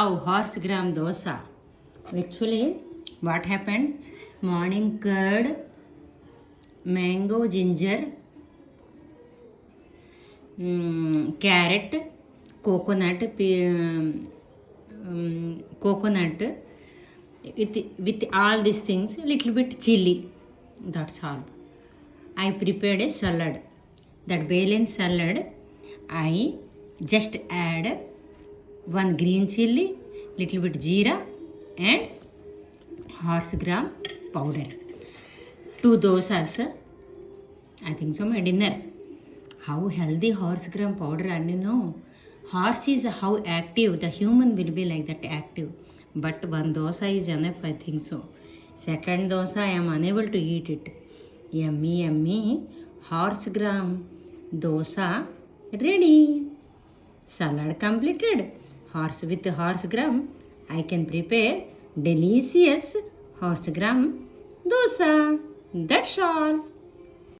Wow, horse gram dosa. Actually, what happened? Morning curd, mango, ginger, carrot, coconut, coconut, with all these things, a little bit chili. That's all. I prepared a salad. That balanced salad, I just add one green chili, little bit jeera, and horse gram powder. 2 dosas. I think so. My dinner. How healthy horse gram powder, and you know, horse is how active. The human will be like that active. But one dosa is enough, I think so. Second dosa, I am unable to eat it. Yummy, yummy. Horse gram dosa ready. Salad completed. Horse with horse gram, I can prepare delicious horse gram dosa. That's all.